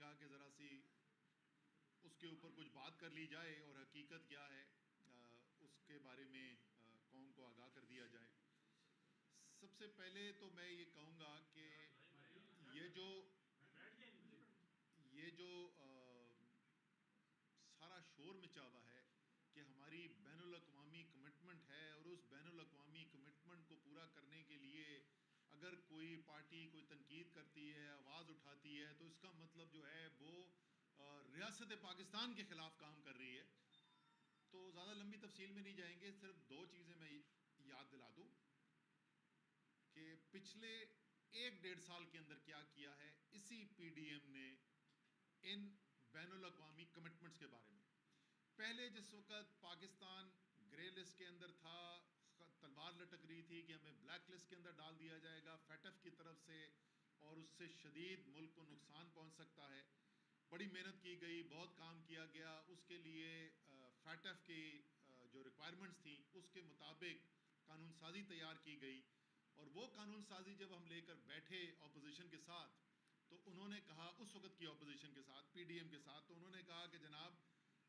کہا کہ ذرا سی اس کے اوپر کچھ بات کر لی جائے اور حقیقت کیا ہے اس کے بارے میں قوم کو آگاہ کر دیا جائے۔ سب سے پہلے تو میں یہ کہوں گا کہ یہ جو سارا شور مچا ہوا ہے کہ ہماری بین الاقوامی کمٹمنٹ ہے، اور اس بین الاقوامی کمٹمنٹ کو پورا کرنے کے لیے اگر کوئی پارٹی کوئی تنقید کرتی ہے، آواز اٹھاتی ہے، تو اس کا مطلب جو ہے وہ ریاست پاکستان کے خلاف کام کر رہی ہے۔ تو زیادہ لمبی تفصیل میں نہیں جائیں گے، صرف دو چیزیں میں یاد دلا دوں کہ پچھلے 1-1.5 سال کے اندر کیا کیا ہے اسی پی ڈی ایم نے ان بین الاقوامی کمٹمنٹس کے بارے میں۔ پہلے جس وقت پاکستان گرے لسٹ کے اندر تھا، تلوار لٹک رہی تھی کہ ہمیں بلیک لسٹ کے اندر ڈال دیا جائے گا فیٹف کی طرف سے، اور اس سے شدید ملک کو نقصان پہنچ سکتا ہے۔ بڑی محنت کی گئی، بہت کام کیا گیا، اس کے لیے فیٹف کی جو ریکوائرمنٹس تھیں اس کے مطابق قانون سازی تیار کی گئی، اور وہ قانون سازی جب ہم لے کر بیٹھے اپوزیشن کے ساتھ، تو انہوں نے کہا، اس وقت کی اپوزیشن کے ساتھ، پی ڈی ایم کے ساتھ، تو انہوں نے کہا کہ جناب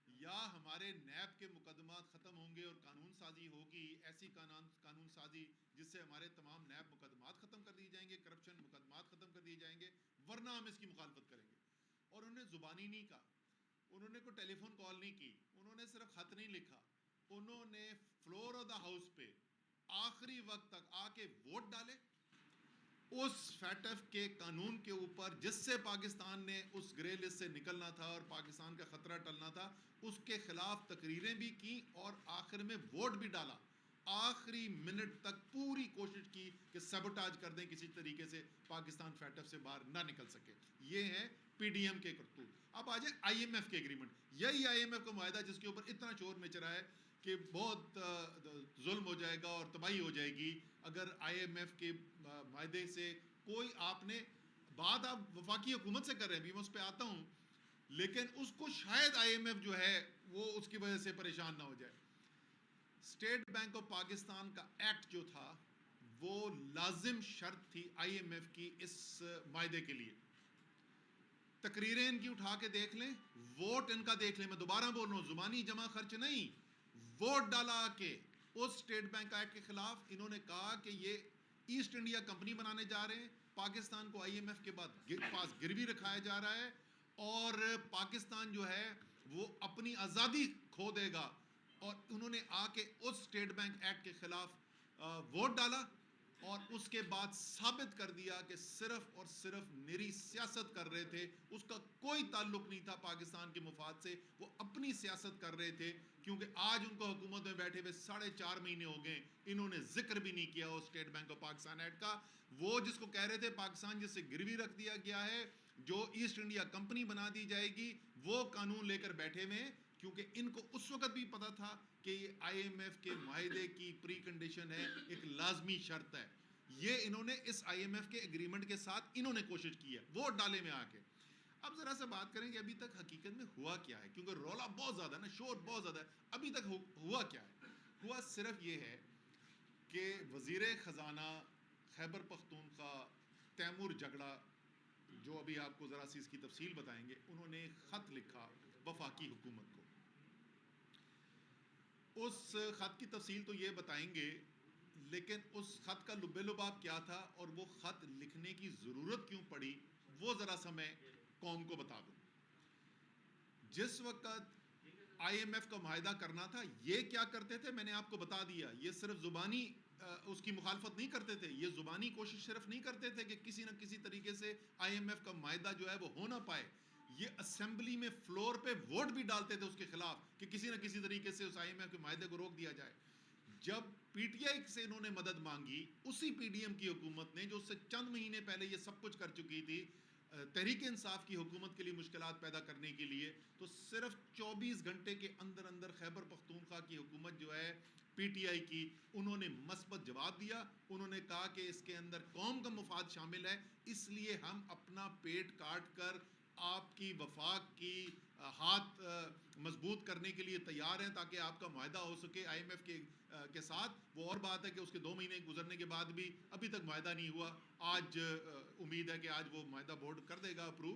یا ہمارے نیب کے مقدمات ختم ہوں گے اور قانون سازی ہوگی، ایسی قانون سازی جس سے ہمارے تمام نیب مقدمات ختم کر دیے جائیں گے، کرپشن مقدمات ختم کر دیے جائیں گے، ورنہ ہم اس کی مخالفت کریں گے۔ اور انہوں نے زبانی نہیں کہا، انہوں نے کوئی ٹیلی فون کال نہیں کی، انہوں نے صرف خط نہیں لکھا، انہوں نے فلور آف دا ہاؤس پہ آخری وقت تک آ کے ووٹ ڈالے اس فیٹف کے قانون کے اوپر، جس سے پاکستان نے اس گرے لسٹ سے نکلنا تھا اور پاکستان کا خطرہ ٹلنا تھا، اس کے خلاف تقریریں بھی کی اور آخر میں ووٹ بھی ڈالا۔ آخری منٹ تک پوری کوشش کی کہ سیبوٹاج کر دیں کسی طریقے سے، پاکستان فیٹف سے باہر نہ نکل سکے۔ یہ ہے پی ڈی ایم کے کرتوت۔ اب آ جائیں آئی ایم ایف کے ایگریمنٹ، یہی آئی ایم ایف کا معاہدہ جس کے اوپر اتنا شور مچ رہا ہے کہ بہت ظلم ہو جائے گا اور تباہی ہو جائے گی اگر آئی ایم ایف کے معاہدے سے کوئی، آپ نے بات آپ وفاقی حکومت سے کر رہے ہیں، بھی میں اس پہ آتا ہوں، لیکن اس کو شاید آئی ایم ایف جو ہے وہ اس کی وجہ سے پریشان نہ ہو جائے۔ اسٹیٹ بینک آف پاکستان کا ایکٹ جو تھا وہ لازم شرط تھی آئی ایم ایف کی اس معاہدے کے لیے۔ تقریریں ان کی اٹھا کے دیکھ لیں، ووٹ ان کا دیکھ لیں، میں دوبارہ بول رہا ہوں، زبانی جمع خرچ نہیں، ووٹ ڈالا کہ اس اسٹیٹ بینک ایکٹ کے خلاف۔ انہوں نے کہا کہ یہ ایسٹ انڈیا کمپنی بنانے جا رہے ہیں، پاکستان کو آئی ایم ایف کے پاس گروی رکھایا جا رہا ہے، اور پاکستان جو ہے وہ اپنی آزادی کھو دے گا۔ اور انہوں نے آ کے اس اسٹیٹ بینک ایکٹ کے خلاف ووٹ ڈالا، اور اس کے بعد ثابت کر دیا کہ صرف اور صرف نری سیاست کر رہے تھے، اس کا کوئی تعلق نہیں تھا پاکستان کے مفاد سے، وہ اپنی سیاست کر رہے تھے۔ کیونکہ آج ان کو حکومت میں بیٹھے ہوئے 4.5 مہینے ہو گئے، انہوں نے ذکر بھی نہیں کیا اس state bank of Pakistan act کا، وہ جس کو کہہ رہے تھے پاکستان جس سے گروی رکھ دیا گیا ہے، جو ایسٹ انڈیا کمپنی بنا دی جائے گی، وہ قانون لے کر بیٹھے ہوئے ہیں۔ کیونکہ ان کو اس وقت بھی پتا تھا کہ یہ آئی ایم ایف کے معاہدے کی پری کنڈیشن ہے، ایک لازمی شرط ہے۔ یہ انہوں نے اس آئی ایم ایف کے ایگریمنٹ کے ساتھ انہوں نے کوشش کی ہے ووٹ ڈالے میں آ کے۔ اب ذرا سا بات کریں کہ ابھی تک حقیقت میں ہوا کیا ہے، کیونکہ رولا بہت زیادہ ہے نا، شور بہت زیادہ ہے۔ ابھی تک ہوا کیا ہے؟ ہوا صرف یہ ہے کہ وزیر خزانہ خیبر پختونخوا تیمور جگڑا، جو ابھی آپ کو ذرا سی اس کی تفصیل بتائیں گے، انہوں نے خط لکھا وفاقی حکومت کو۔ اس خط کی تفصیل تو یہ بتائیں گے، لیکن اس خط کا لب لباب کیا تھا اور وہ خط لکھنے کی ضرورت کیوں پڑی، وہ ذرا سا میں قوم کو بتا دوں۔ جس وقت آئی ایم ایف کا معاہدہ کرنا تھا، یہ کیا کرتے تھے میں نے آپ کو بتا دیا، یہ صرف زبانی اس کی مخالفت نہیں کرتے تھے، یہ زبانی کوشش صرف نہیں کرتے تھے کہ کسی نہ کسی طریقے سے آئی ایم ایف کا معاہدہ جو ہے وہ ہو نہ پائے، یہ اسمبلی میں فلور پہ ووٹ بھی ڈالتے تھے اس کے خلاف کہ کسی نہ کسی طریقے سے اس آئی ایم ایف کے معاہدے کو روک دیا جائے۔ جب پی ٹی آئی سے انہوں نے مدد مانگی، اسی پی ڈی ایم کی حکومت نے جو اس سے چند مہینے پہلے یہ سب کچھ کر چکی تھی تحریک انصاف کی حکومت کے لیے مشکلات پیدا کرنے کے لیے، تو صرف 24 گھنٹے کے اندر اندر خیبر پختونخوا کی حکومت جو ہے پی ٹی آئی کی، انہوں نے مثبت جواب دیا۔ انہوں نے کہا کہ اس کے اندر قوم کا مفاد شامل ہے، اس لیے ہم اپنا پیٹ کاٹ کر آپ کی وفاق کی ہاتھ مضبوط کرنے کے لیے تیار ہیں تاکہ آپ کا معاہدہ ہو سکے آئی ایم ایف کے ساتھ۔ وہ اور بات ہے کہ اس کے 2 مہینے گزرنے کے بعد بھی ابھی تک معاہدہ نہیں ہوا۔ آج امید ہے کہ آج وہ معاہدہ بورڈ کر دے گا اپروو۔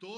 2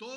2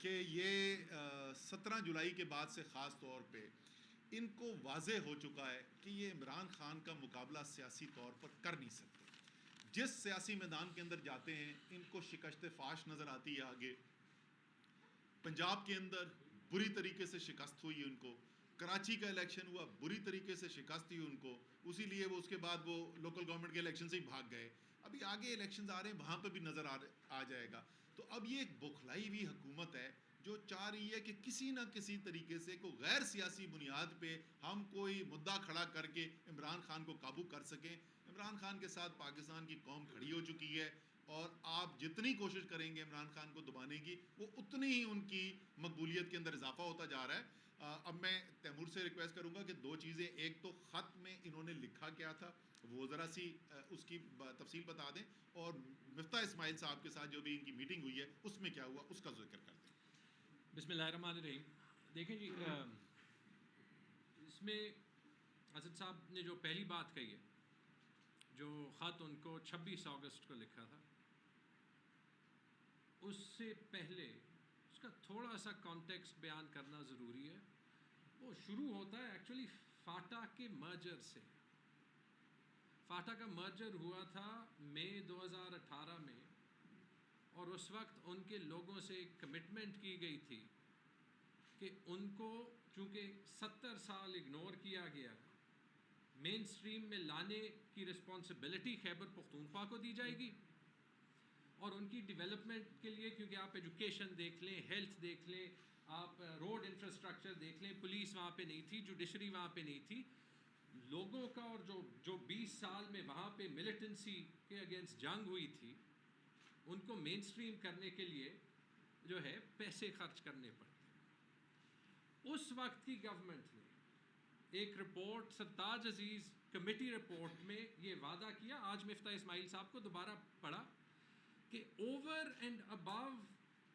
کہ یہ 17 جولائی کے بعد سے خاص طور پہ ان کو واضح ہو چکا ہے کہ یہ عمران خان کا مقابلہ سیاسی طور پر کر نہیں سکتے. جس سیاسی میدان کے اندر جاتے ہیں ان کو شکست فاش نظر آتی ہے. آگے پنجاب کے اندر بری طریقے سے شکست ہوئی ان کو, کراچی کا الیکشن ہوا بری طریقے سے شکست ہوئی ان کو, اسی لیے وہ اس کے بعد وہ لوکل گورنمنٹ کے الیکشن سے ہی بھاگ گئے. ابھی آگے الیکشنز آ رہے ہیں, وہاں پہ بھی نظر آ جائے گا. تو اب یہ ایک بوکھلائی ہوئی حکومت ہے جو چاہ رہی ہے کہ کسی نہ کسی طریقے سے کوئی غیر سیاسی بنیاد پہ ہم کوئی مدعا کھڑا کر کے عمران خان کو قابو کر سکیں. عمران خان کے ساتھ پاکستان کی قوم کھڑی ہو چکی ہے, اور آپ جتنی کوشش کریں گے عمران خان کو دبانے کی, وہ اتنی ہی ان کی مقبولیت کے اندر اضافہ ہوتا جا رہا ہے. اب میں تیمور سے ریکویسٹ کروں گا کہ دو چیزیں, ایک تو خط میں انہوں نے لکھا کیا تھا وہ ذرا سی اس کی تفصیل بتا دیں, اور مفتاح اسماعیل صاحب کے ساتھ جو بھی ان کی میٹنگ ہوئی ہے اس میں کیا ہوا اس کا ذکر کر دیں. بسم اللہ الرحمن الرحیم. دیکھیں جی, اس میں اسد صاحب نے جو پہلی بات کہی ہے, جو خط ان کو 26 اگست کو لکھا تھا, اس سے پہلے اس کا تھوڑا سا کانٹیکسٹ بیان کرنا ضروری ہے. وہ شروع ہوتا ہے ایکچولی فاٹا کے مرجر سے. فاٹا کا مرجر ہوا تھا مئی 2018 میں, اور اس وقت ان کے لوگوں سے ایک کمٹمنٹ کی گئی تھی کہ ان کو چونکہ 70 سال اگنور کیا گیا, مین سٹریم میں لانے کی رسپانسبلٹی خیبر پختونخوا کو دی جائے گی, اور ان کی ڈیولپمنٹ کے لیے, کیونکہ آپ ایجوکیشن دیکھ لیں, ہیلتھ دیکھ لیں, آپ روڈ انفراسٹرکچر دیکھ لیں, پولیس وہاں پہ نہیں تھی, جوڈیشری وہاں پہ نہیں تھی, لوگوں کا, اور جو 20 سال میں وہاں پہ ملیٹنسی کے اگینسٹ جنگ ہوئی تھی, ان کو مین سٹریم کرنے کے لیے جو ہے پیسے خرچ کرنے پڑتے. اس وقت کی گورنمنٹ نے ایک رپورٹ, سرتاج عزیز کمیٹی رپورٹ میں یہ وعدہ کیا, آج مفتاح اسماعیل صاحب کو دوبارہ پڑھا, کہ over and above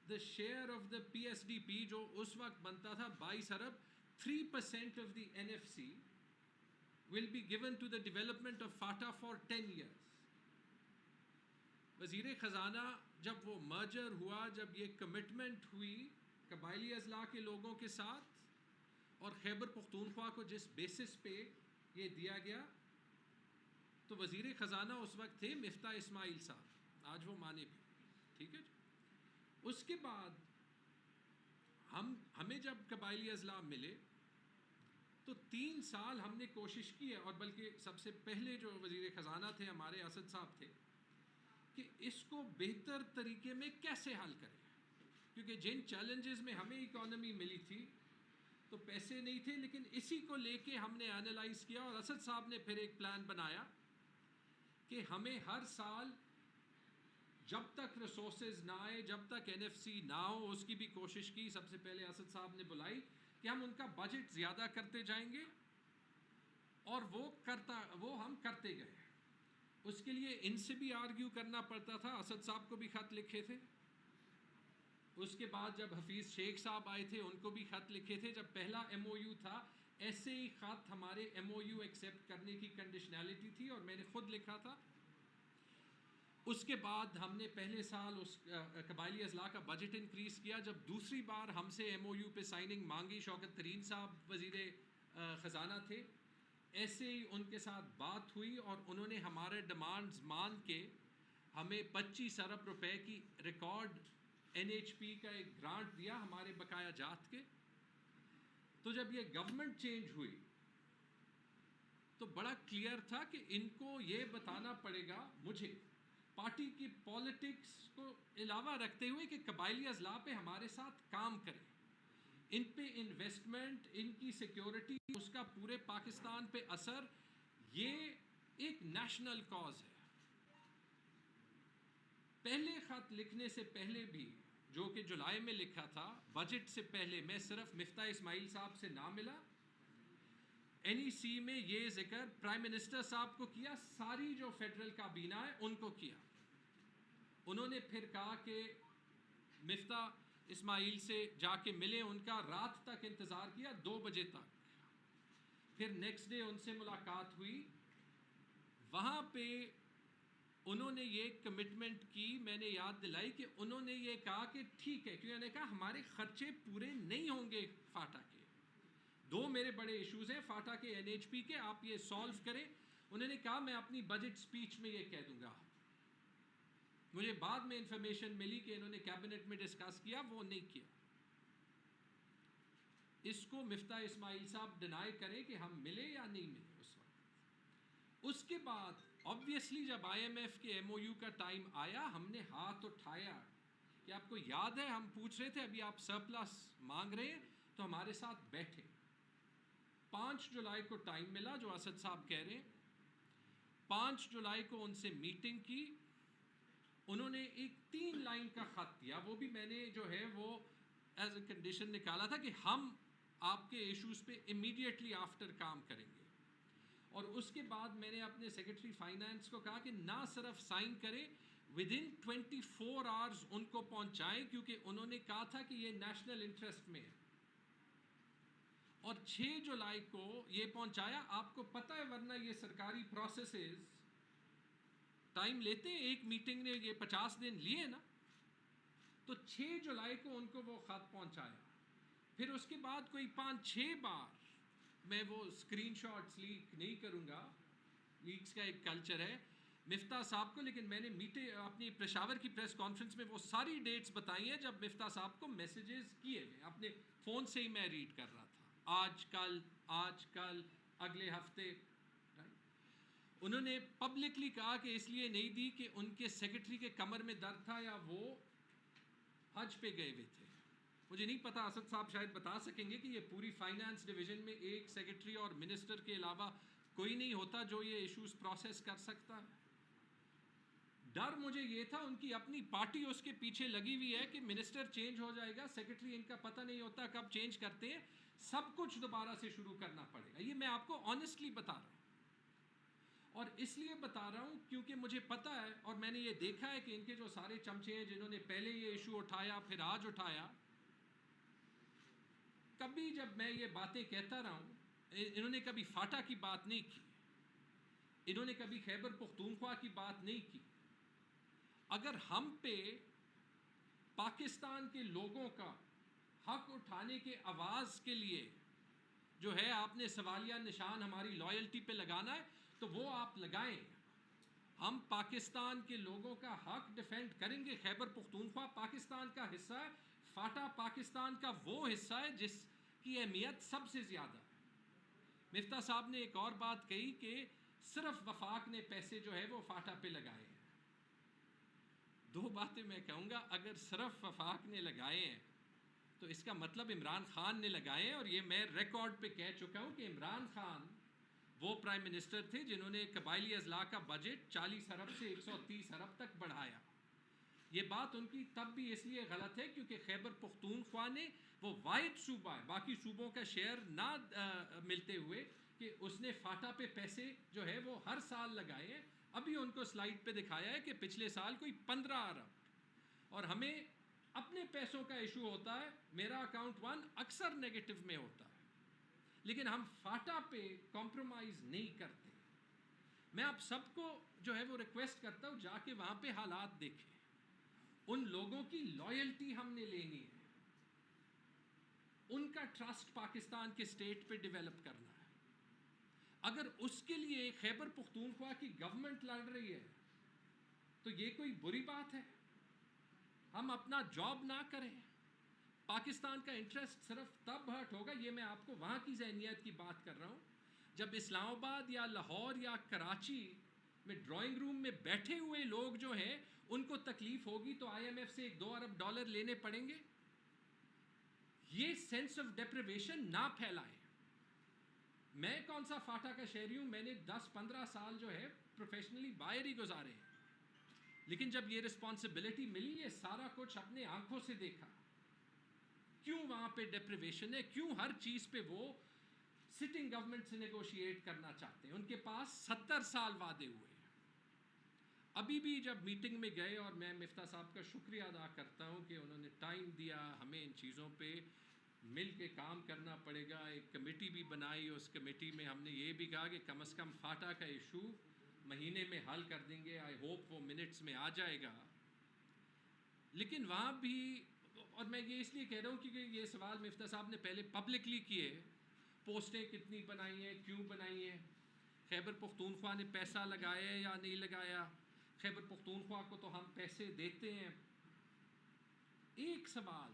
the share of the P S D P جو اس وقت بنتا تھا 22 ارب, 3% of the N F C will be given to the development of FATA for 10 years. وزیر خزانہ جب وہ مرجر ہوا, جب یہ کمٹمنٹ ہوئی قبائلی اضلاع کے لوگوں کے ساتھ, اور خیبر پختونخوا کو جس بیسس پہ یہ دیا گیا, تو وزیر خزانہ اس وقت تھے مفتاح اسماعیل صاحب, آج وہ مانے بھی, ٹھیک ہے جی. اس کے بعد ہمیں جب قبائلی اضلاع ملے تو 3 سال ہم نے کوشش کی ہے, اور بلکہ سب سے پہلے جو وزیر خزانہ تھے ہمارے اسد صاحب تھے, کہ اس کو بہتر طریقے میں کیسے حل کریں, کیونکہ جن چیلنجز میں ہمیں اکانومی ملی تھی تو پیسے نہیں تھے, لیکن اسی کو لے کے ہم نے انالائز کیا, اور اسد صاحب نے پھر ایک پلان بنایا کہ ہمیں ہر سال جب تک ریسورسز نہ آئے, جب تک این ایف سی نہ ہو, اس کی بھی کوشش کی. سب سے پہلے اسد صاحب نے بلائی کہ ہم ان کا بجٹ زیادہ کرتے جائیں گے, اور وہ ہم کرتے گئے. اس کے لیے ان سے بھی آرگیو کرنا پڑتا تھا, اسد صاحب کو بھی خط لکھے تھے. اس کے بعد جب حفیظ شیخ صاحب آئے تھے ان کو بھی خط لکھے تھے. جب پہلا ایم او یو تھا ایسے ہی خط ہمارے ایم او یو ایکسیپٹ کرنے کی کنڈیشنلٹی تھی, اور میں نے خود لکھا تھا. اس کے بعد ہم نے پہلے سال اس قبائلی اضلاع کا بجٹ انکریز کیا. جب دوسری بار ہم سے ایم او یو پہ سائننگ مانگی, شوکت ترین صاحب وزیر خزانہ تھے, ایسے ہی ان کے ساتھ بات ہوئی, اور انہوں نے ہمارے ڈیمانڈز مان کے ہمیں 25 ارب روپے کی ریکارڈ این ایچ پی کا ایک گرانٹ دیا ہمارے بقایا جات کے. تو جب یہ گورنمنٹ چینج ہوئی تو بڑا کلیئر تھا کہ ان کو یہ بتانا پڑے گا مجھے, پارٹی کی پالیٹکس کو علاوہ رکھتے ہوئے, کہ قبائلی اضلاع پہ ہمارے ساتھ کام کریں, ان پہ انویسٹمنٹ, ان کی سیکیورٹی, اس کا پورے پاکستان پہ اثر, یہ ایک نیشنل کاز ہے. پہلے خط لکھنے سے پہلے بھی, جو کہ جولائی میں لکھا تھا, بجٹ سے پہلے میں صرف مفتاح اسماعیل صاحب سے نہ ملا, این ای سی میں یہ ذکر پرائم منسٹر صاحب کو کیا, ساری جو فیڈرل کابینہ ہے ان کو کیا. انہوں نے پھر کہا کہ مفتاح اسماعیل سے جا کے ملے, ان کا رات تک انتظار کیا, 2 بجے تک. پھر نیکسٹ ڈے ان سے ملاقات ہوئی, وہاں پہ انہوں نے یہ کمٹمنٹ کی، میں نے یاد دلائی کہ انہوں نے یہ کہا کہ ٹھیک ہے، کیونکہ انہوں نے کہا ہمارے خرچے پورے نہیں ہوں گے فاٹا کے. 2 میرے بڑے ایشوز ہیں فاٹا کے NHP کے، آپ یہ سالو کریں. انہوں نے کہا میں اپنی بجٹ سپیچ میں یہ کہہ دوں گا. مجھے بعد میں انفارمیشن ملی کہ انہوں نے کیبنٹ میں ڈسکس کیا، وہ نہیں کیا. اس کو مفتاح اسماعیل صاحب ڈینائی کریں کہ ہم ملے یا نہیں ملے اس وقت. اس کے بعد obviously جب IMF کے MOU کا ٹائم آیا، ہم نے ہاتھ اٹھایا. کہ آپ کو یاد ہے ہم پوچھ رہے تھے ابھی آپ سرپلس مانگ رہے ہیں تو ہمارے ساتھ بیٹھے. 5 جولائی کو ٹائم ملا جو اسد صاحب کہہ رہے ہیں. 5 جولائی کو ان سے میٹنگ کی. انہوں نے ایک 3 لائن کا خط دیا، وہ بھی میں نے جو ہے وہ ایز اے کنڈیشن نکالا تھا کہ ہم آپ کے ایشوز پہ امیڈیٹلی آفٹر کام کریں گے. اور اس کے بعد میں نے اپنے سیکرٹری فائنانس کو کہا کہ نہ صرف سائن کریں، ود ان 24 آورز ان کو پہنچائیں، کیونکہ انہوں نے کہا تھا کہ یہ نیشنل انٹرسٹ میں ہے. اور 6 جولائی کو یہ پہنچایا. آپ کو پتہ ہے ورنہ یہ سرکاری پروسیسز ٹائم لیتے ہیں، ایک میٹنگ نے یہ 50 دن لیے نا. تو 6 جولائی کو ان کو وہ خط پہنچایا. پھر اس کے بعد کوئی 5-6 بار، میں وہ اسکرین شاٹس لیک نہیں کروں گا، لیکس کا ایک کلچر ہے مفتاح صاحب کو، لیکن میں نے اپنی پشاور کی پریس کانفرنس میں وہ ساری ڈیٹس بتائی ہیں جب مفتاح صاحب کو میسیجز کیے ہوئے اپنے فون سے ہی میں ریڈ کر رہا تھا. آج کل اگلے ہفتے. انہوں نے پبلکلی کہا کہ اس لیے نہیں دی کہ ان کے سیکرٹری کے کمر میں درد تھا یا وہ حج پہ گئے ہوئے تھے. مجھے نہیں پتا، اسد صاحب شاید بتا سکیں گے کہ یہ پوری فائنانس ڈویژن میں ایک سیکرٹری اور منسٹر کے علاوہ کوئی نہیں ہوتا جو یہ ایشوز پروسیس کر سکتا ہے. ڈر مجھے یہ تھا ان کی اپنی پارٹی اس کے پیچھے لگی ہوئی ہے کہ منسٹر چینج ہو جائے گا، سیکرٹری ان کا پتہ نہیں ہوتا کب چینج کرتے ہیں، سب کچھ دوبارہ سے شروع کرنا پڑے گا. یہ میں آپ کو آنیسٹلی بتا رہا ہوں. اور اس لیے بتا رہا ہوں کیونکہ مجھے پتہ ہے اور میں نے یہ دیکھا ہے کہ ان کے جو سارے چمچے ہیں جنہوں نے پہلے یہ ایشو اٹھایا پھر آج اٹھایا، کبھی جب میں یہ باتیں کہتا رہا ہوں انہوں نے کبھی فاٹا کی بات نہیں کی، انہوں نے کبھی خیبر پختونخوا کی بات نہیں کی. اگر ہم پہ پاکستان کے لوگوں کا حق اٹھانے کے آواز کے لیے جو ہے آپ نے سوالیہ نشان ہماری لائلٹی پہ لگانا ہے تو وہ آپ لگائیں. ہم پاکستان کے لوگوں کا حق ڈیفینڈ کریں گے. خیبر پختونخوا پاکستان کا حصہ ہے، فاٹا پاکستان کا وہ حصہ ہے جس کی اہمیت سب سے زیادہ ہے. مفتاح صاحب نے ایک اور بات کہی کہ صرف وفاق نے پیسے جو ہے وہ فاٹا پہ لگائے ہیں. 2 باتیں میں کہوں گا، اگر صرف وفاق نے لگائے ہیں تو اس کا مطلب عمران خان نے لگائے ہیں. اور یہ میں ریکارڈ پہ کہہ چکا ہوں کہ عمران خان وہ پرائم منسٹر تھے جنہوں نے قبائلی اضلاع کا بجٹ 40 ارب سے 130 ارب تک بڑھایا. یہ بات ان کی تب بھی اس لیے غلط ہے کیونکہ خیبر پختونخوا نے وہ واحد صوبہ ہے باقی صوبوں کا شیئر نہ ملتے ہوئے کہ اس نے فاٹا پہ پیسے جو ہے وہ ہر سال لگائے ہیں. ابھی ان کو سلائڈ پہ دکھایا ہے کہ پچھلے سال کوئی 15 ارب. اور ہمیں اپنے پیسوں کا ایشو ہوتا ہے، میرا اکاؤنٹ 1 اکثر نیگیٹو میں ہوتا ہے، لیکن ہم فاٹا پہ کمپرومائز نہیں کرتے. میں آپ سب کو جو ہے وہ ریکویسٹ کرتا ہوں جا کے وہاں پہ حالات دیکھیں. ان لوگوں کی لائلٹی ہم نے لینی ہے، ان کا ٹرسٹ پاکستان کے اسٹیٹ پہ ڈیولپ کرنا ہے. اگر اس کے لیے خیبر پختونخوا کی گورنمنٹ لڑ رہی ہے تو یہ کوئی بری بات ہے. ہم اپنا جاب نہ کریں. پاکستان کا انٹرسٹ صرف تب ہرٹ ہوگا، یہ میں آپ کو وہاں کی ذہنیت کی بات کر رہا ہوں، جب اسلام آباد یا لاہور یا کراچی میں ڈرائنگ روم میں بیٹھے ہوئے لوگ جو ہیں ان کو تکلیف ہوگی تو IMF سے 2 ارب ڈالر لینے پڑیں گے. یہ سینس آف ڈیپریویشن نہ پھیلائیں. میں کون سا فاٹا کا شہری ہوں، میں نے 10-15 سال جو ہے پروفیشنلی باہر ہی گزارے ہیں، لیکن جب یہ رسپانسبلٹی ملی یہ سارا کچھ اپنے آنکھوں سے دیکھا. کیوں وہاں پہ ڈیپریویشن ہے، کیوں ہر چیز پہ وہ سٹنگ گورنمنٹ سے نیگوشیٹ کرنا چاہتے ہیں. ان کے پاس 70 سال وعدے ہوئے. ابھی بھی جب میٹنگ میں گئے، اور میں مفتاح صاحب کا شکریہ ادا کرتا ہوں کہ انہوں نے ٹائم دیا، ہمیں ان چیزوں پہ مل کے کام کرنا پڑے گا. ایک کمیٹی بھی بنائی، اس کمیٹی میں ہم نے یہ بھی کہا کہ کم از کم فاٹا کا ایشو مہینے میں حل کر دیں گے. آئی ہوپ وہ منٹس میں آ جائے گا. لیکن وہاں بھی، اور میں یہ اس لیے کہہ رہا ہوں کیونکہ یہ سوال مفتاح صاحب نے پہلے پبلکلی کیے، پوسٹیں کتنی بنائی ہیں، کیوں بنائی ہیں، خیبر پختونخوا نے پیسہ لگایا یا نہیں لگایا. خیبر پختونخوا کو تو ہم پیسے دیتے ہیں. ایک سوال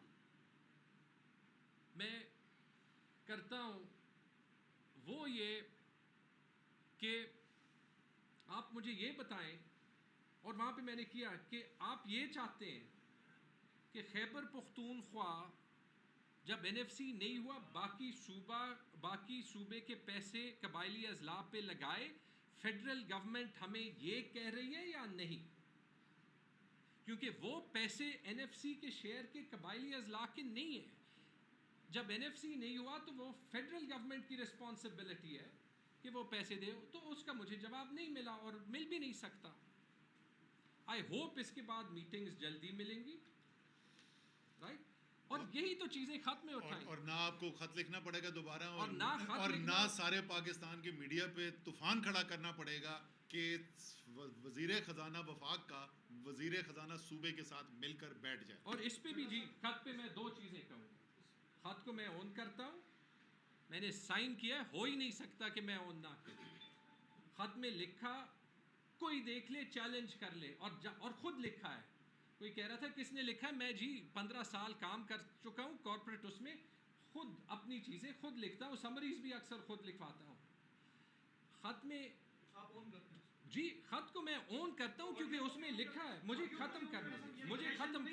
میں کرتا ہوں وہ یہ کہ آپ مجھے یہ بتائیں، اور وہاں پہ میں نے کیا کہ آپ یہ چاہتے ہیں کہ خیبر پختونخوا جب این ایف سی نہیں ہوا باقی صوبے کے پیسے قبائلی اضلاع پہ لگائے. فیڈرل گورنمنٹ ہمیں یہ کہہ رہی ہے یا نہیں؟ کیونکہ وہ پیسے این ایف سی کے شیئر کے قبائلی اضلاع کے نہیں ہیں. جب این ایف سی نہیں ہوا تو وہ فیڈرل گورنمنٹ کی رسپانسبلٹی ہے کہ وہ پیسے دے. تو اس کا مجھے جواب نہیں ملا اور مل بھی نہیں سکتا. آئی ہوپ اس کے بعد میٹنگز جلدی ملیں گی، رائٹ؟ اور یہی تو چیزیں خط میں اٹھائیں. اور نہ آپ کو خط لکھنا پڑے گا دوبارہ، اور نہ سارے پاکستان کے میڈیا پہ طوفان کھڑا کرنا پڑے گا کہ وزیر خزانہ وفاق کا وزیر خزانہ صوبے کے ساتھ مل کر بیٹھ جائے. اور اس پہ بھی جی خط پہ میں دو چیزیں کہوں گا. خط کو میں اون کرتا ہوں، میں نے سائن کیا، ہو ہی نہیں سکتا کہ میں اون نہ کروں. خط میں لکھا، کوئی دیکھ لے چیلنج کر لے، اور خود لکھا ہے. کوئی کہہ رہا تھا کس نے لکھا ہے، میں جی 15 سال کام کر چکا ہوں کارپوریٹ، اس میں خود اپنی چیزیں خود لکھتا ہوں، سمریز بھی اکثر خود لکھواتا ہوں. خط میں آپ اون کرتے ہیں جی، خط کو میں اون کرتا ہوں کیونکہ اس میں لکھا ہے. مجھے ختم کرنے دیں، مجھے ختم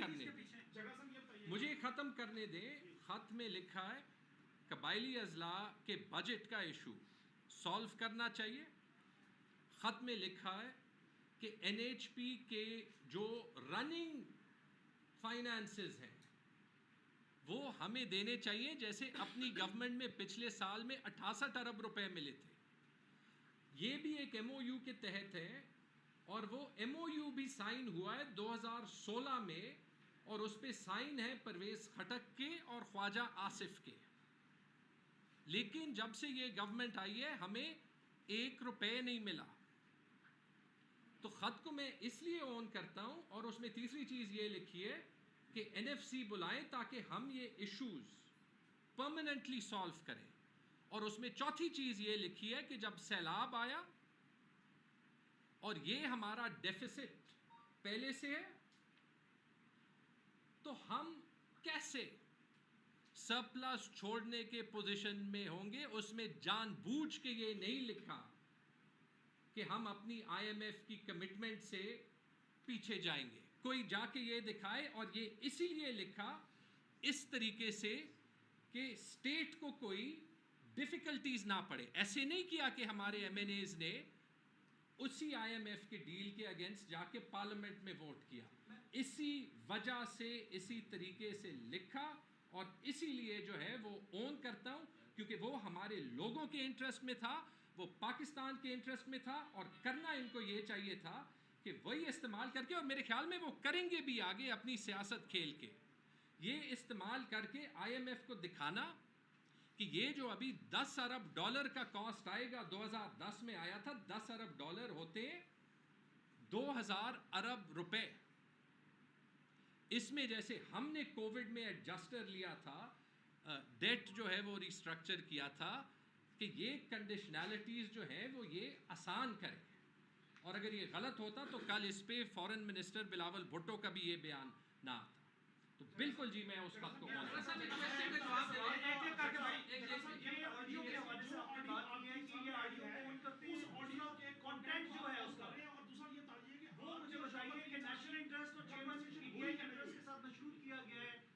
کرنے دیں. خط میں لکھا ہے قبائلی اضلاع کے بجٹ کا ایشو سالو کرنا چاہیے. خط میں لکھا ہے کہ این ایچ پی کے جو رننگ فائنانسز ہیں وہ ہمیں دینے چاہیے، جیسے اپنی گورنمنٹ میں پچھلے سال میں 68 ارب روپے ملے تھے. یہ بھی ایک ایم او یو کے تحت ہے، اور وہ ایم او یو بھی سائن ہوا ہے 2016 میں، اور اس پہ سائن ہے پرویز خٹک کے اور خواجہ آصف کے. لیکن جب سے یہ گورنمنٹ آئی ہے ہمیں 1 روپے نہیں ملا. تو خط کو میں اس لیے اون کرتا ہوں. اور اس میں تیسری چیز یہ لکھی ہے کہ این ایف سی بلائیں تاکہ ہم یہ ایشوز پرماننٹلی سالو کریں. اور اس میں چوتھی چیز یہ لکھی ہے کہ جب سیلاب آیا اور یہ ہمارا ڈیفیسٹ پہلے سے ہے تو ہم کیسے سرپلس چھوڑنے کے پوزیشن میں ہوں گے. اس میں جان بوجھ کے یہ نہیں لکھا کہ ہم اپنی آئی ایم ایف کی کمٹمنٹ سے پیچھے جائیں گے. کوئی جا کے یہ دکھائے. اور یہ اسی لیے لکھا اس طریقے سے کہ اسٹیٹ کو کوئی ڈیفیکلٹیز نہ پڑے. ایسے نہیں کیا کہ ہمارے ایم این ایز نے اسی آئی ایم ایف کے ڈیل کے اگینسٹ جا کے پارلیمنٹ میں ووٹ کیا. اسی وجہ سے اسی طریقے سے لکھا، اور اسی لیے جو ہے وہ اون کرتا ہوں کیونکہ وہ ہمارے لوگوں کے انٹرسٹ میں تھا، وہ پاکستان کے انٹرسٹ میں تھا. اور کرنا ان کو یہ چاہیے تھا کہ وہی استعمال کر کے، اور میرے خیال میں وہ کریں گے بھی آگے اپنی سیاست کھیل کے، یہ استعمال کر کے آئی ایم ایف کو دکھانا کہ یہ جو ابھی 10 ارب ڈالر کا کاسٹ آئے گا، 2010 میں آیا تھا 10 ارب ڈالر ہوتے 2000 ارب روپے. اس میں جیسے ہم نے کووڈ میں ایڈجسٹر لیا تھا، ڈیٹ جو ہے وہ ریسٹرکچر کیا تھا کہ یہ کنڈیشنالٹیز جو ہیں وہ یہ آسان کریں. اور اگر یہ غلط ہوتا تو کل اس پہ فورن منسٹر بلاول بھٹو کا بھی یہ بیان نہ آتا. تو بالکل جی میں اس خط کو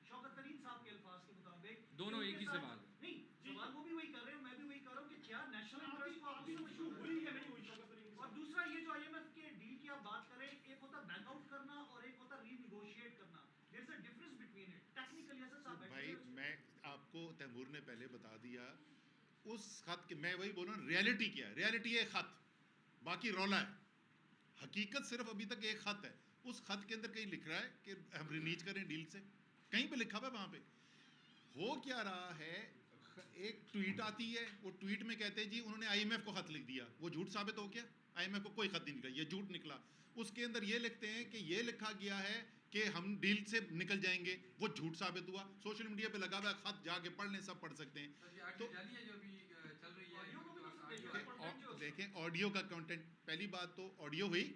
شوکت ترین صاحب کے الفاظ کے مطابق دونوں ایک ہی سوال نہیں، سوال وہ بھی وہی کر رہے ہیں، میں بھی وہی کر رہا ہوں کہ کیا نیشنل انٹرسٹ کو آپ اس سے مشہور ہوئی یا نہیں ہوئی. اور دوسرا یہ جو آئی ایم ایف کے ڈیل کی آپ بات کریں، ایک ہوتا بیک آؤٹ کرنا اور ایک ہوتا ری نیگوشیٹ کرنا. There is a difference between it. Technically ایسا صاحب بھائی میں آپ کو تیمور نے پہلے بتا دیا اس خط کے، میں وہی بول رہا ہوں ریالٹی کیا ہے. ریالٹی ہے خط، باقی رولا ہے. حقیقت صرف ابھی تک ایک خط ہے. اس خط کے اندر کہیں لکھ رہا ہے کہ ہم رینیج کریں ڈیل سے، کہیں پہ لکھا ہوا ہے وہاں پہ. ہو کیا رہا ہے ایک ٹویٹ آتی ہے, وہ ٹویٹ میں کہتے ہیں جی انہوں نے IMF کو خط لکھ دیا, وہ جھوٹ ثابت ہو گیا, IMF کو کوئی خط نہیں نکلا, یہ جھوٹ نکلا. اس کے اندر یہ لکھتے ہیں کہ یہ لکھا گیا ہے کہ ہم ڈیل سے نکل جائیں گے, وہ جھوٹ ثابت ہوا. سوشل میڈیا پہ لگا ہوا ہے خط, جا کے پڑھ لیں, سب پڑھ سکتے ہیں. تو دیکھیں آڈیو کا کنٹینٹ, پہلی بات تو آڈیو ہوئی,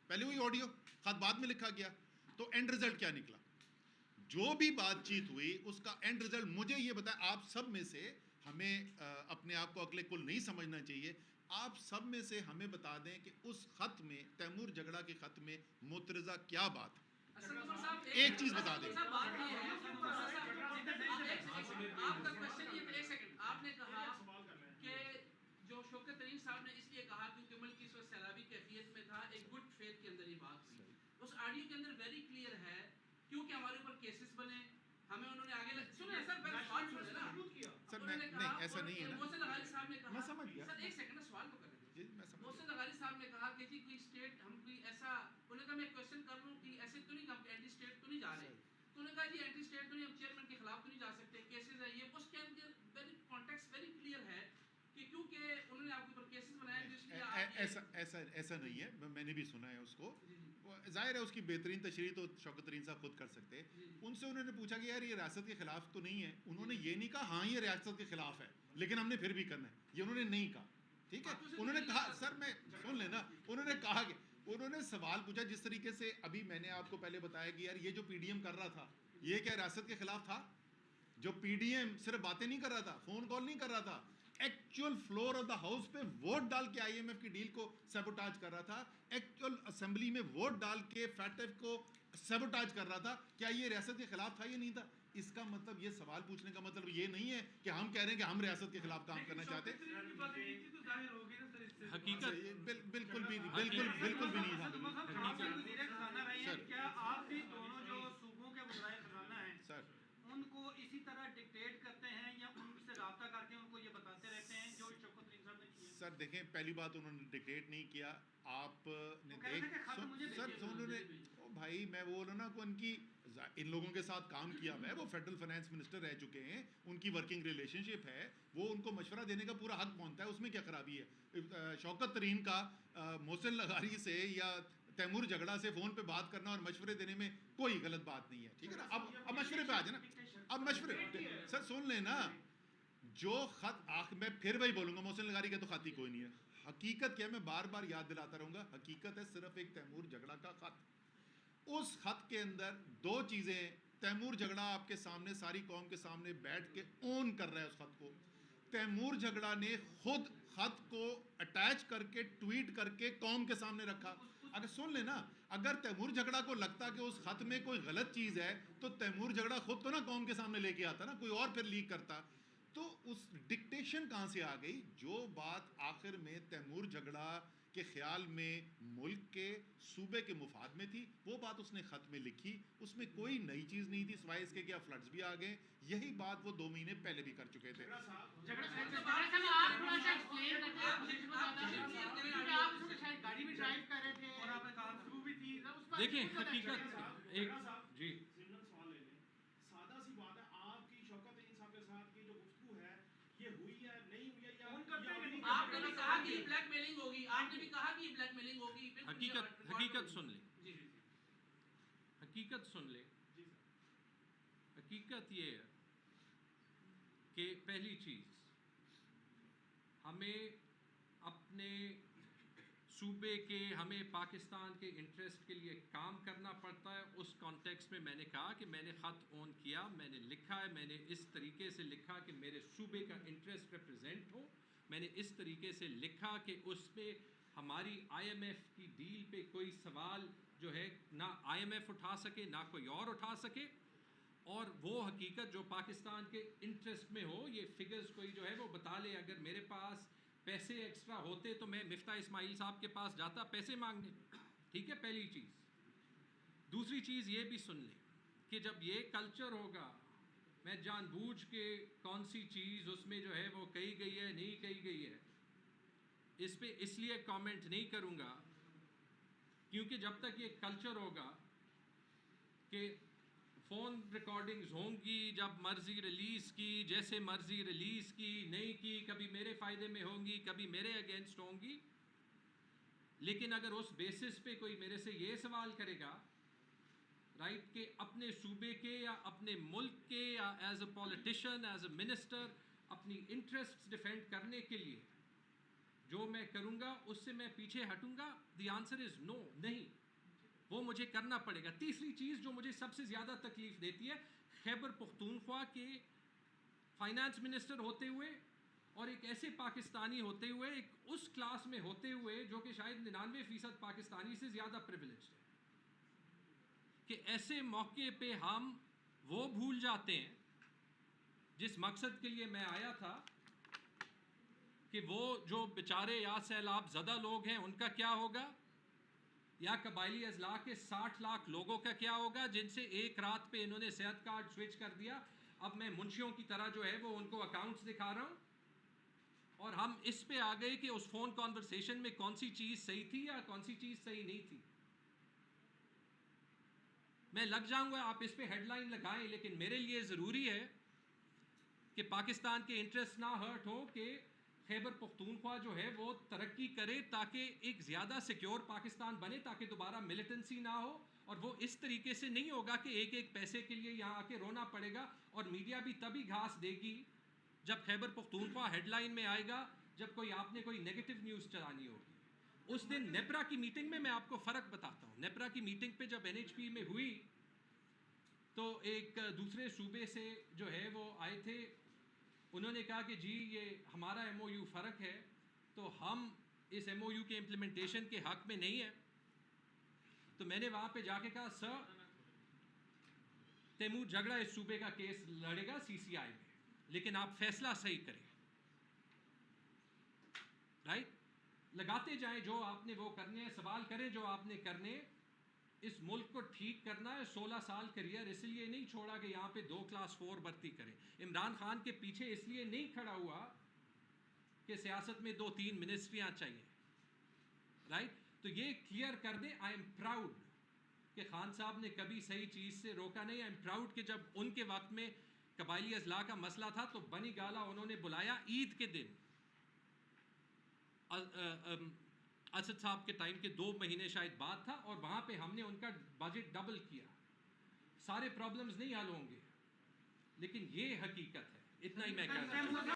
پہلے ہوئی آڈیو, خط بعد میں لکھا گیا. تو اینڈ رزلٹ کیا نکلا؟ جو بھی بات چیت ہوئی اس کا اینڈ رزلٹ مجھے یہ بتایا. آپ سب میں سے ہمیں اپنے آپ کو عقل کل نہیں سمجھنا چاہیے, آپ سب میں سے ہمیں بتا دیں کہ اس خط میں, تیمور جھگڑا کے خط میں معترضہ کیا بات ہے؟ ایک چیز بتا دیں. آپ کا کوشچن یہ, ایک سیکنڈ, آپ نے کہا کہ جو شوکت ترین صاحب نے اس لیے کہا کیونکہ ملک اس وقت سیلابی کیفیت میں تھا, ایک گڈ فیتھ کے اندر یہ بات ہوئی. اس آڈیو کے اندر ویری کلیئر ہے کیونکہ ہمارے اوپر کیسز بنے, ہمیں انہوں نے آگے سنیں سر, پہلے سوال سنیں نا. سر نہیں, ایسا نہیں ہے نا, محسن لغاری صاحب نے کہا, میں سمجھ گیا سر ایک سیکنڈ سوال تو کریں. محسن لغاری صاحب نے کہا کہ جی کوئی اسٹیٹ, ہم کوئی ایسا, انہوں نے کہا میں کویشچن کر رہا ہوں کہ ایسے تو نہیں کہ ہم اینٹی اسٹیٹ تو نہیں جا رہے. تو انہوں نے کہا جی اینٹی اسٹیٹ تو نہیں, ہم چیئرمین کے خلاف تو نہیں جا سکتے, کیسز ہے یہ. اس کے اندر ویری کانٹیکسٹ ویری کلیئر ہے کہ کیونکہ انہوں نے آپ کے اوپر کیسز بنائے جس لیے ایسا نہیں ہے, میں نے بھی سنا ہے اس کو. ظاہر ہے اس کی بہترین تشریح تو شوکت ترین صاحب خود کر سکتے. ان سے انہوں نے پوچھا کہ یار یہ ریاست کے خلاف تو نہیں ہے؟ انہوں نے یہ نہیں کہا ہاں یہ ریاست کے خلاف ہے لیکن ہم نے پھر بھی کرنا ہے, یہ انہوں نے نہیں کہا. ٹھیک ہے, انہوں نے کہا, سر میں سن لینا, انہوں نے کہا کہ انہوں نے سوال پوچھا جس طریقے سے ابھی میں نے آپ کو پہلے بتایا کہ یار یہ جو PDM کر رہا تھا یہ کیا ریاست کے خلاف تھا؟ جو PDM صرف باتیں نہیں کر رہا تھا, فون کال نہیں کر رہا تھا, actual floor of the house پہ ووٹ ڈال کے IMF کی ڈیل کو سیبوٹاج کر رہا تھا, ایکچوئل اسمبلی میں ووٹ ڈال کے فیٹف کو سیبوٹاج کر رہا تھا. کیا یہ ریاست کے خلاف تھا یا نہیں تھا؟ اس کا مطلب, یہ سوال پوچھنے کا مطلب یہ نہیں ہے کہ ہم کہہ رہے ہیں کہ ہم ریاست کے خلاف کام کرنا چاہتے ہیں. حقیقت بالکل بھی نہیں تھا. کیا آپ بھی دونوں جو صوبوں کے وزرائے خزانہ ہیں سر ان کو اسی طرح ڈکٹیٹ کرتے ہیں یا ان سے رابطہ کر کے ان کو یہ بتاتے رہتے ہیں جو شوکت ترین صاحب نے کیا؟ سر دیکھیں, پہلی بات انہوں نے ڈکٹیٹ نہیں کیا. آپ نے بھائی میں وہ نا کو ان کی, ان لوگوں کے ساتھ کام کیا ہوا ہے, وہ فیڈرل فائنانس منسٹر رہ چکے ہیں, ان کی ورکنگ ریلیشن شپ ہے, وہ ان کو مشورہ دینے کا پورا حق پہنچتا ہے, اس میں کیا خرابی ہے؟ شوکت ترین کا محسن لغاری سے یا تیمور جھگڑا سے فون پہ بات کرنا اور مشورے دینے میں کوئی غلط بات نہیں ہے. ٹھیک ہے نا, اب مشورے پہ آ جائیں نا, اب مشورے سر سن لیں نا. جو خط, میں پھر وہی بولوں گا, محسن لغاری کا تو خط ہی کوئی نہیں ہے. حقیقت کیا ہے, میں بار بار یاد دلاتا رہوں گا, حقیقت ہے صرف ایک تیمور جھگڑا کا خط. اس خط کے اندر دو چیزیں, تیمور جھگڑا آپ کے سامنے ساری قوم کے سامنے بیٹھ کے اون کر رہا ہے اس خط کو. تیمور جھگڑا نے خود خط کو اٹیچ کر کے ٹویٹ کر کے قوم کے سامنے رکھا. اگر سن لینا, اگر تیمور جھگڑا کو لگتا کہ اس خط میں کوئی غلط چیز ہے تو تیمور جھگڑا خود تو نا قوم کے سامنے لے کے آتا نا, کوئی اور پھر لیک کرتا. تو اس ڈکٹیشن کہاں سے آ گئی؟ جو بات آخر میں تیمور جھگڑا کے خیال میں ملک کے صوبے کے مفاد میں تھی, وہ بات اس نے خط میں لکھی. اس میں کوئی نئی چیز نہیں تھی سوائے اس کے کیا فلڈز بھی آ گئے. یہی بات وہ 2 مہینے پہلے بھی کر چکے تھے. دیکھیں حقیقت ایک جی سادہ سی بات ہے, آپ کی شوکت ترین صاحب کے ساتھ کی جو گفتگو ہے یہ ہوئی ہے نہیں ہوئی ہے, یا آپ نے بھی کہا کہ یہ بلیک میلنگ ہوگی, آپ نے بھی کہا کہ یہ بلیک میلنگ ہوگی. حقیقت سن لیں, حقیقت سن لیں. حقیقت یہ ہے کہ پہلی چیز, ہمیں اپنے صوبے کے, ہمیں پاکستان کے انٹرسٹ کے لیے کام کرنا پڑتا ہے. اس کانٹیکسٹ میں میں نے کہا کہ میں نے خط اون کیا, میں نے لکھا ہے, میں نے اس طریقے سے لکھا کہ میرے صوبے کا انٹرسٹ ریپرزینٹ ہو. میں نے اس طریقے سے لکھا کہ اس پہ ہماری IMF کی ڈیل پہ کوئی سوال جو ہے نہ IMF اٹھا سکے نہ کوئی اور اٹھا سکے, اور وہ حقیقت جو پاکستان کے انٹرسٹ میں ہو. یہ فگرز کوئی جو ہے وہ بتا لے, اگر میرے پاس پیسے ایکسٹرا ہوتے تو میں مفتاح اسماعیل صاحب کے پاس جاتا پیسے مانگنے. ٹھیک ہے, پہلی چیز. دوسری چیز یہ بھی سن لیں کہ جب یہ کلچر ہوگا, میں جان بوجھ کے کون سی چیز اس میں جو ہے وہ کہی گئی ہے نہیں کہی گئی ہے اس پہ اس لیے کامنٹ نہیں کروں گا, کیونکہ جب تک یہ کلچر ہوگا کہ فون ریکارڈنگز ہوں گی، جب مرضی ریلیز کی، جیسے مرضی ریلیز کی، نہیں کی، کبھی میرے فائدے میں ہوں گی، کبھی میرے اگینسٹ ہوں گی. لیکن اگر اس بیسس پہ کوئی میرے سے یہ سوال کرے گا رائٹ کہ اپنے صوبے کے یا اپنے ملک کے یا as a politician, as a minister اپنی انٹرسٹ ڈیفینڈ کرنے کے لیے جو میں کروں گا اس سے میں پیچھے ہٹوں گا، دی آنسر از نو، نہیں، وہ مجھے کرنا پڑے گا. تیسری چیز جو مجھے سب سے زیادہ تکلیف دیتی ہے، خیبر پختونخوا کے فائنانس منسٹر ہوتے ہوئے اور ایک ایسے پاکستانی ہوتے ہوئے، ایک اس کلاس میں ہوتے ہوئے جو کہ شاید 99% پاکستانی سے زیادہ پریویلیجڈ ہے، کہ ایسے موقع پہ ہم وہ بھول جاتے ہیں جس مقصد کے لیے میں آیا تھا، کہ وہ جو بیچارے یا سیلاب زدہ لوگ ہیں ان کا کیا ہوگا، یا قبائلی اضلاع کے 60 لاکھ لوگوں کا کیا ہوگا جن سے ایک رات پہ انہوں نے صحت کارڈ سوئچ کر دیا. اب میں منشیوں کی طرح جو ہے وہ ان کو اکاؤنٹس دکھا رہا ہوں، اور ہم اس پہ آ گئے کہ اس فون کانورسیشن میں کون سی چیز صحیح تھی یا کون سی چیز صحیح نہیں تھی. میں لگ جاؤں گا، آپ اس پہ ہیڈ لائن لگائیں، لیکن میرے لیے ضروری ہے کہ پاکستان کے انٹرسٹ نہ ہرٹ ہو، کہ خیبر پختونخوا جو ہے وہ ترقی کرے تاکہ ایک زیادہ سیکیور پاکستان بنے، تاکہ دوبارہ ملیٹنسی نہ ہو. اور وہ اس طریقے سے نہیں ہوگا کہ ایک ایک پیسے کے لیے یہاں آ کے رونا پڑے گا، اور میڈیا بھی تبھی گھاس دے گی جب خیبر پختونخوا ہیڈ لائن میں آئے گا، جب کوئی آپ نے کوئی نیگیٹو نیوز چلانی ہوگی. اس دن نیپرا کی میٹنگ میں آپ کو فرق بتاتا ہوں. نیپرا کی میٹنگ پہ جب NHP میں ہوئی تو ایک دوسرے صوبے سے جو ہے وہ آئے تھے، انہوں نے کہا کہ جی یہ ہمارا MOU فرق ہے، تو ہم اس MOU کے امپلیمنٹیشن کے حق میں نہیں ہے. تو میں نے وہاں پہ جا کے کہا سر، تیمور جھگڑا اس صوبے کا کیس لڑے گا CCI میں، لیکن آپ فیصلہ صحیح کریں، رائٹ؟ لگاتے جائیں جو آپ نے وہ کرنے ہیں، سوال کریں جو آپ نے کرنے. اس ملک کو ٹھیک کرنا ہے. 16 سال کریئر اس لیے نہیں چھوڑا کہ یہاں پہ 2 کلاس 4 بھرتی کریں. عمران خان کے پیچھے اس لیے نہیں کھڑا ہوا کہ سیاست میں 2-3 منسٹریاں چاہیے، رائٹ؟ تو یہ کلیئر کر دیں. آئی ایم پراؤڈ کہ خان صاحب نے کبھی صحیح چیز سے روکا نہیں. آئی ایم پراؤڈ کہ جب ان کے وقت میں قبائلی اضلاع کا مسئلہ تھا تو بنی گالا انہوں نے بلایا عید کے دن، اسد صاحب کے ٹائم کے 2 مہینے شاید بعد تھا، اور وہاں پہ ہم نے ان کا بجٹ ڈبل کیا. سارے پرابلمز نہیں حل ہوں گے، لیکن یہ حقیقت ہے. اتنا ہی میں کہنا چاہتا ہوں.